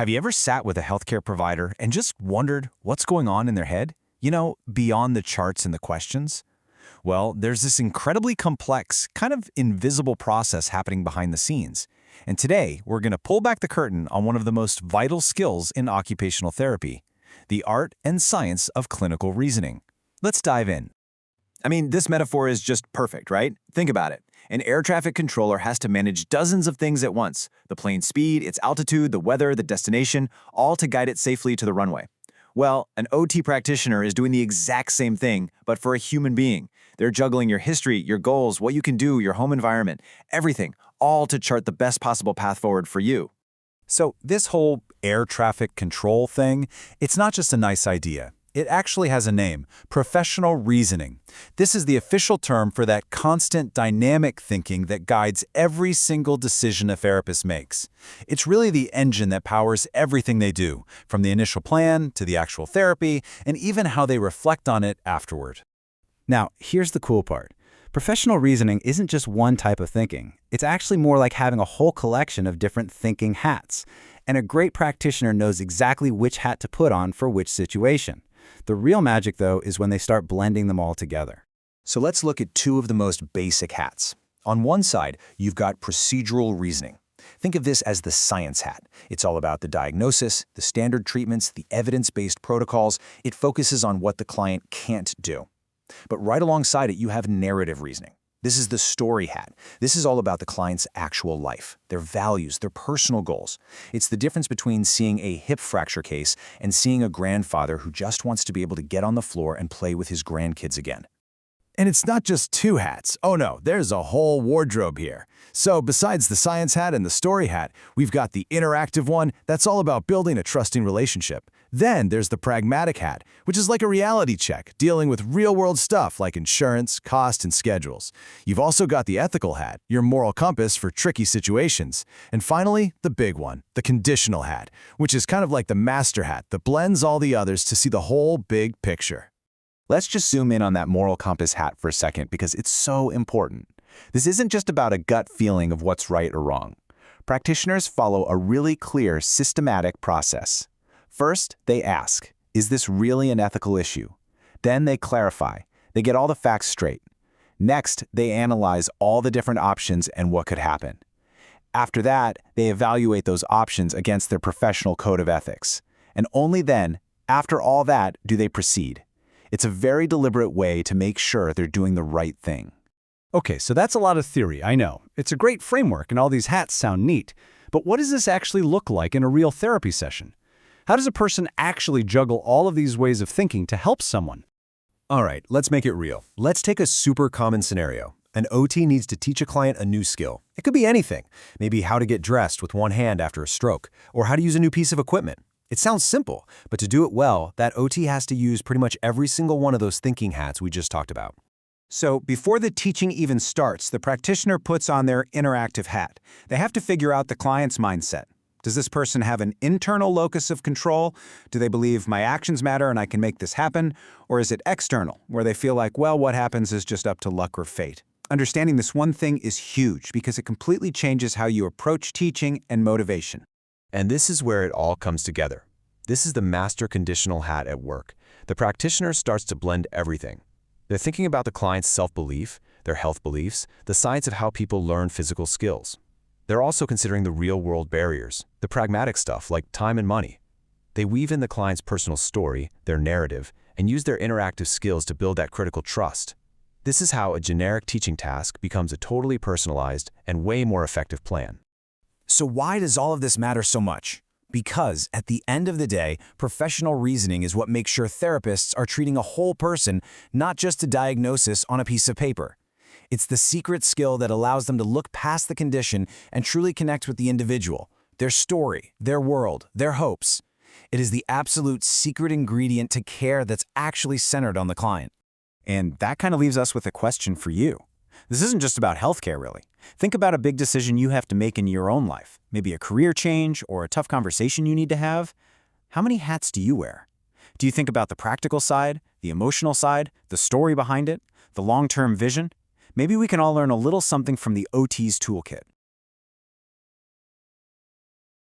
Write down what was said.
Have you ever sat with a healthcare provider and just wondered what's going on in their head? Beyond the charts and the questions? Well, there's this incredibly complex, kind of invisible process happening behind the scenes. And today, we're going to pull back the curtain on one of the most vital skills in occupational therapy, the art and science of clinical reasoning. Let's dive in. This metaphor is just perfect, right? Think about it. An air traffic controller has to manage dozens of things at once: the plane's speed, its altitude, the weather, the destination, all to guide it safely to the runway. Well, an OT practitioner is doing the exact same thing, but for a human being. They're juggling your history, your goals, what you can do, your home environment, everything, all to chart the best possible path forward for you. So this whole air traffic control thing, it's not just a nice idea. It actually has a name: professional reasoning. This is the official term for that constant dynamic thinking that guides every single decision a therapist makes. It's really the engine that powers everything they do, from the initial plan to the actual therapy, and even how they reflect on it afterward. Now, here's the cool part. Professional reasoning isn't just one type of thinking. It's actually more like having a whole collection of different thinking hats. And a great practitioner knows exactly which hat to put on for which situation. The real magic, though, is when they start blending them all together. So let's look at two of the most basic hats. On one side, you've got procedural reasoning. Think of this as the science hat. It's all about the diagnosis, the standard treatments, the evidence-based protocols. It focuses on what the client can't do. But right alongside it, you have narrative reasoning. This is the story hat. This is all about the client's actual life, their values, their personal goals. It's the difference between seeing a hip fracture case and seeing a grandfather who just wants to be able to get on the floor and play with his grandkids again. And it's not just two hats. Oh no, there's a whole wardrobe here. So besides the science hat and the story hat, we've got the interactive one that's all about building a trusting relationship. Then there's the pragmatic hat, which is like a reality check, dealing with real-world stuff like insurance, cost, and schedules. You've also got the ethical hat, your moral compass for tricky situations. And finally, the big one, the conditional hat, which is kind of like the master hat that blends all the others to see the whole big picture. Let's just zoom in on that moral compass hat for a second because it's so important. This isn't just about a gut feeling of what's right or wrong. Practitioners follow a really clear, systematic process. First, they ask, is this really an ethical issue? Then they clarify. They get all the facts straight. Next, they analyze all the different options and what could happen. After that, they evaluate those options against their professional code of ethics. And only then, after all that, do they proceed. It's a very deliberate way to make sure they're doing the right thing. Okay, so that's a lot of theory, I know. It's a great framework and all these hats sound neat. But what does this actually look like in a real therapy session? How does a person actually juggle all of these ways of thinking to help someone? All right, let's make it real. Let's take a super common scenario. An OT needs to teach a client a new skill. It could be anything. Maybe how to get dressed with one hand after a stroke, or how to use a new piece of equipment. It sounds simple, but to do it well, that OT has to use pretty much every single one of those thinking hats we just talked about. So before the teaching even starts, the practitioner puts on their interactive hat. They have to figure out the client's mindset. Does this person have an internal locus of control? Do they believe my actions matter and I can make this happen? Or is it external, where they feel like, well, what happens is just up to luck or fate? Understanding this one thing is huge because it completely changes how you approach teaching and motivation. And this is where it all comes together. This is the master conditional hat at work. The practitioner starts to blend everything. They're thinking about the client's self-belief, their health beliefs, the science of how people learn physical skills. They're also considering the real-world barriers, the pragmatic stuff like time and money. They weave in the client's personal story, their narrative, and use their interactive skills to build that critical trust. This is how a generic teaching task becomes a totally personalized and way more effective plan. So why does all of this matter so much? Because at the end of the day, professional reasoning is what makes sure therapists are treating a whole person, not just a diagnosis on a piece of paper. It's the secret skill that allows them to look past the condition and truly connect with the individual, their story, their world, their hopes. It is the absolute secret ingredient to care that's actually centered on the client. And that kind of leaves us with a question for you. This isn't just about healthcare, really. Think about a big decision you have to make in your own life, maybe a career change or a tough conversation you need to have. How many hats do you wear? Do you think about the practical side, the emotional side, the story behind it, the long-term vision? Maybe we can all learn a little something from the OT's toolkit.